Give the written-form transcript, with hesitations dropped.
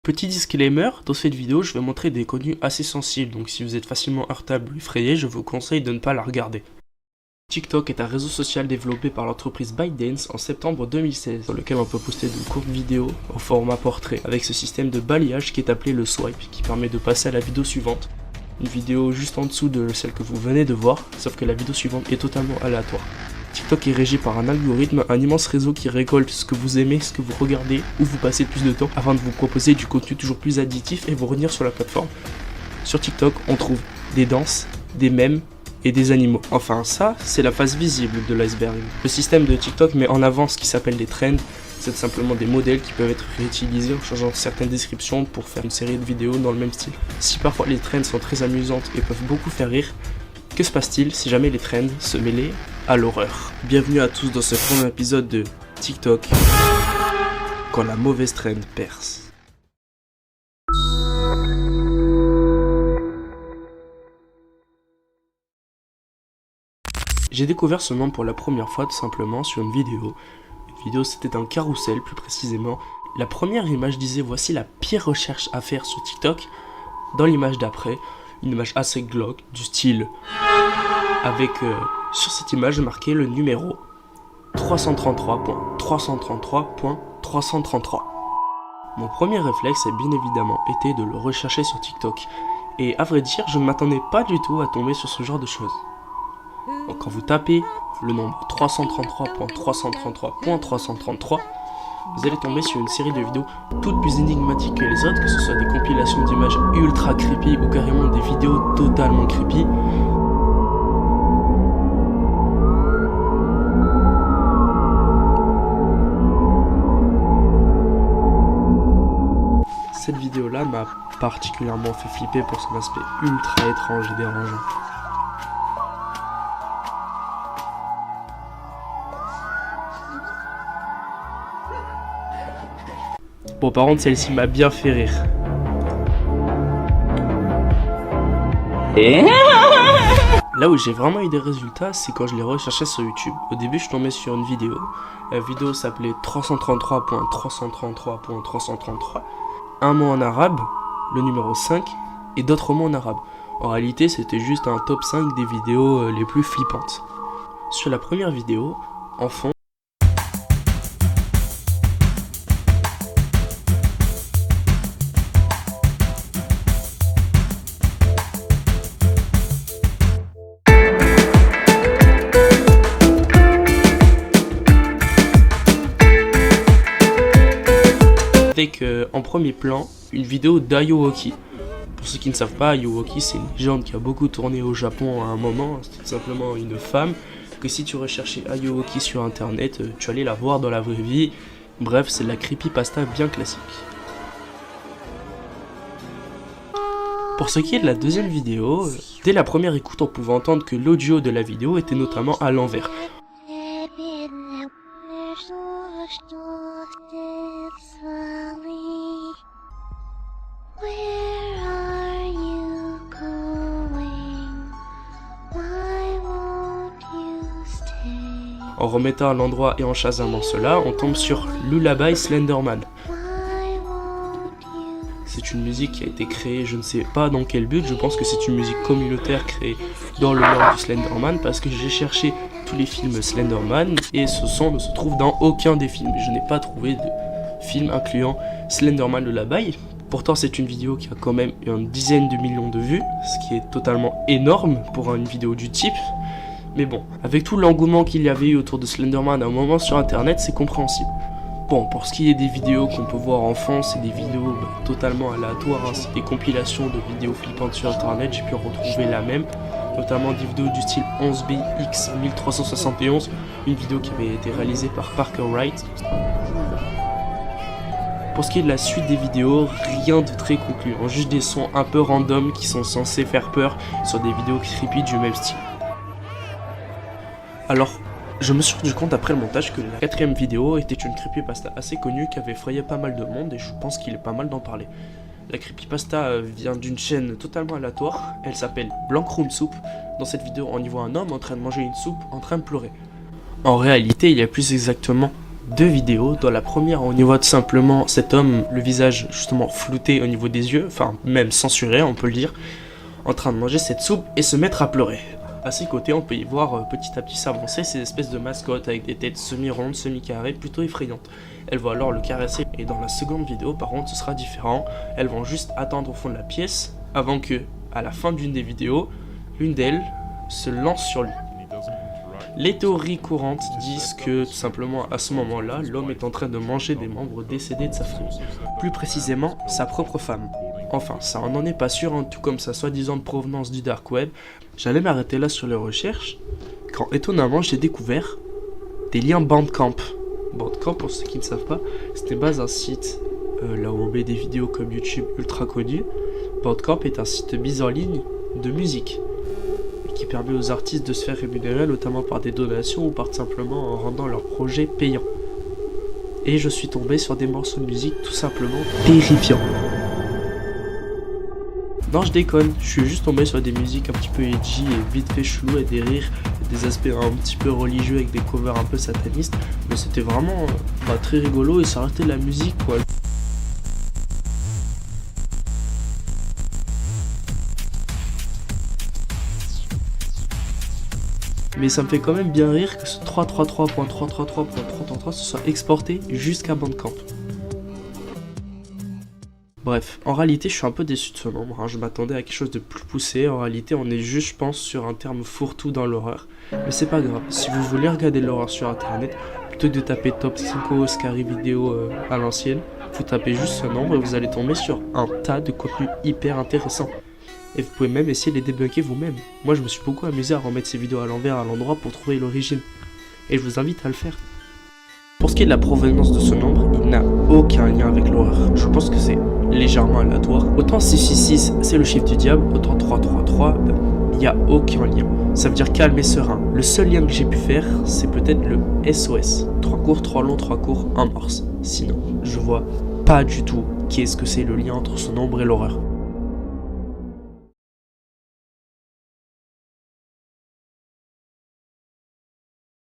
Petit disclaimer, dans cette vidéo je vais montrer des contenus assez sensibles, donc si vous êtes facilement heurtable ou effrayé, je vous conseille de ne pas la regarder. TikTok est un réseau social développé par l'entreprise ByteDance en septembre 2016, sur lequel on peut poster de courtes vidéos au format portrait, avec ce système de balayage qui est appelé le swipe, qui permet de passer à la vidéo suivante. Une vidéo juste en dessous de celle que vous venez de voir, sauf que la vidéo suivante est totalement aléatoire. TikTok est régi par un algorithme, un immense réseau qui récolte ce que vous aimez, ce que vous regardez, où vous passez le plus de temps, afin de vous proposer du contenu toujours plus addictif et vous retenir sur la plateforme. Sur TikTok, on trouve des danses, des mèmes et des animaux. Enfin ça, c'est la face visible de l'iceberg. Le système de TikTok met en avant ce qui s'appelle des trends, c'est simplement des modèles qui peuvent être réutilisés en changeant certaines descriptions pour faire une série de vidéos dans le même style. Si parfois les trends sont très amusantes et peuvent beaucoup faire rire, que se passe-t-il si jamais les trends se mêlaient à l'horreur? Bienvenue à tous dans ce premier épisode de TikTok, quand la mauvaise trend perce. J'ai découvert ce nom pour la première fois tout simplement sur une vidéo. Une vidéo, c'était un carrousel plus précisément. La première image disait voici la pire recherche à faire sur TikTok. Dans l'image d'après, une image assez glauque du style avec sur cette image marqué le numéro 333.333.333. Mon premier réflexe a bien évidemment été de le rechercher sur TikTok. Et à vrai dire, je ne m'attendais pas du tout à tomber sur ce genre de choses. Donc quand vous tapez le nombre 333.333.333, vous allez tomber sur une série de vidéos toutes plus énigmatiques que les autres, que ce soit des compilations d'images ultra creepy ou carrément des vidéos totalement creepy. Cette vidéo-là m'a particulièrement fait flipper pour son aspect ultra étrange et dérangeant. Bon, par contre, celle-ci m'a bien fait rire. Là où j'ai vraiment eu des résultats, c'est quand je les recherchais sur YouTube. Au début, je tombais sur une vidéo. La vidéo s'appelait 333.333.333. Un mot en arabe, le numéro 5, et d'autres mots en arabe. En réalité, c'était juste un top 5 des vidéos les plus flippantes. Sur la première vidéo, en fond, avec en premier plan une vidéo d'Ayuwoki. Pour ceux qui ne savent pas, Ayuwoki c'est une légende qui a beaucoup tourné au Japon à un moment. C'était simplement une femme que si tu recherchais Ayuwoki sur internet, tu allais la voir dans la vraie vie. Bref, c'est de la creepypasta bien classique. Pour ce qui est de la deuxième vidéo, dès la première écoute on pouvait entendre que l'audio de la vidéo était notamment à l'envers. En remettant à l'endroit et en chasamant cela, on tombe sur Lullaby Slenderman. C'est une musique qui a été créée, je ne sais pas dans quel but, je pense que c'est une musique communautaire créée dans le lore du Slenderman parce que j'ai cherché tous les films Slenderman et ce son ne se trouve dans aucun des films. Je n'ai pas trouvé de film incluant Slenderman Lullaby. Pourtant c'est une vidéo qui a quand même une dizaine de millions de vues, ce qui est totalement énorme pour une vidéo du type. Mais bon, avec tout l'engouement qu'il y avait eu autour de Slenderman à un moment sur internet, c'est compréhensible. Bon, pour ce qui est des vidéos qu'on peut voir en fond, c'est des vidéos totalement aléatoires, hein, c'est des compilations de vidéos flippantes sur internet, j'ai pu retrouver la même, notamment des vidéos du style 11BX1371, une vidéo qui avait été réalisée par Parker Wright. Pour ce qui est de la suite des vidéos, rien de très concluant, juste des sons un peu random qui sont censés faire peur sur des vidéos creepy du même style. Alors, je me suis rendu compte après le montage que la quatrième vidéo était une creepypasta assez connue qui avait effrayé pas mal de monde et je pense qu'il est pas mal d'en parler. La creepypasta vient d'une chaîne totalement aléatoire, elle s'appelle Blank Room Soup. Dans cette vidéo, on y voit un homme en train de manger une soupe, en train de pleurer. En réalité, il y a plus exactement 2 vidéos. Dans la première, on y voit tout simplement cet homme, le visage justement flouté au niveau des yeux, enfin même censuré on peut le dire, en train de manger cette soupe et se mettre à pleurer. À ses côtés, on peut y voir petit à petit s'avancer ces espèces de mascottes avec des têtes semi-rondes, semi-carrées, plutôt effrayantes. Elles vont alors le caresser et dans la seconde vidéo, par contre, ce sera différent. Elles vont juste attendre au fond de la pièce avant que, à la fin d'une des vidéos, l'une d'elles se lance sur lui. Les théories courantes disent que, tout simplement, à ce moment-là, l'homme est en train de manger des membres décédés de sa famille. Plus précisément, sa propre femme. Enfin, ça on n'en est pas sûr, hein, tout comme sa soi-disant de provenance du dark web. J'allais m'arrêter là sur les recherches, quand étonnamment j'ai découvert des liens Bandcamp. Bandcamp, pour ceux qui ne savent pas, c'était base un site là où on met des vidéos comme YouTube ultra connues. Bandcamp est un site de mise en ligne de musique qui permet aux artistes de se faire rémunérer, notamment par des donations ou par simplement en rendant leurs projets payants. Et je suis tombé sur des morceaux de musique tout simplement terrifiants. Non, je déconne, je suis juste tombé sur des musiques un petit peu edgy et vite fait chelou et des rires, et des aspects un petit peu religieux avec des covers un peu satanistes, mais c'était vraiment très rigolo et ça restait de la musique quoi. Mais ça me fait quand même bien rire que ce 333.333.333 se soit exporté jusqu'à Bandcamp. Bref, en réalité je suis un peu déçu de ce nombre, hein. Je m'attendais à quelque chose de plus poussé, en réalité on est juste je pense sur un terme fourre-tout dans l'horreur. Mais c'est pas grave, si vous voulez regarder l'horreur sur internet, plutôt que de taper top 5 Oscari vidéo à l'ancienne, vous tapez juste ce nombre et vous allez tomber sur un tas de contenus hyper intéressants. Et vous pouvez même essayer de les débunker vous-même. Moi je me suis beaucoup amusé à remettre ces vidéos à l'envers à l'endroit pour trouver l'origine. Et je vous invite à le faire. Pour ce qui est de la provenance de ce nombre, il n'a aucun lien avec l'horreur. Je pense que c'est légèrement aléatoire. Autant 666 c'est le chiffre du diable, autant 333, il n'y a aucun lien. Ça veut dire calme et serein. Le seul lien que j'ai pu faire, c'est peut-être le SOS. 3 courts, 3 longs, 3 courts, 1 morse. Sinon, je vois pas du tout qu'est-ce que c'est le lien entre ce nombre et l'horreur.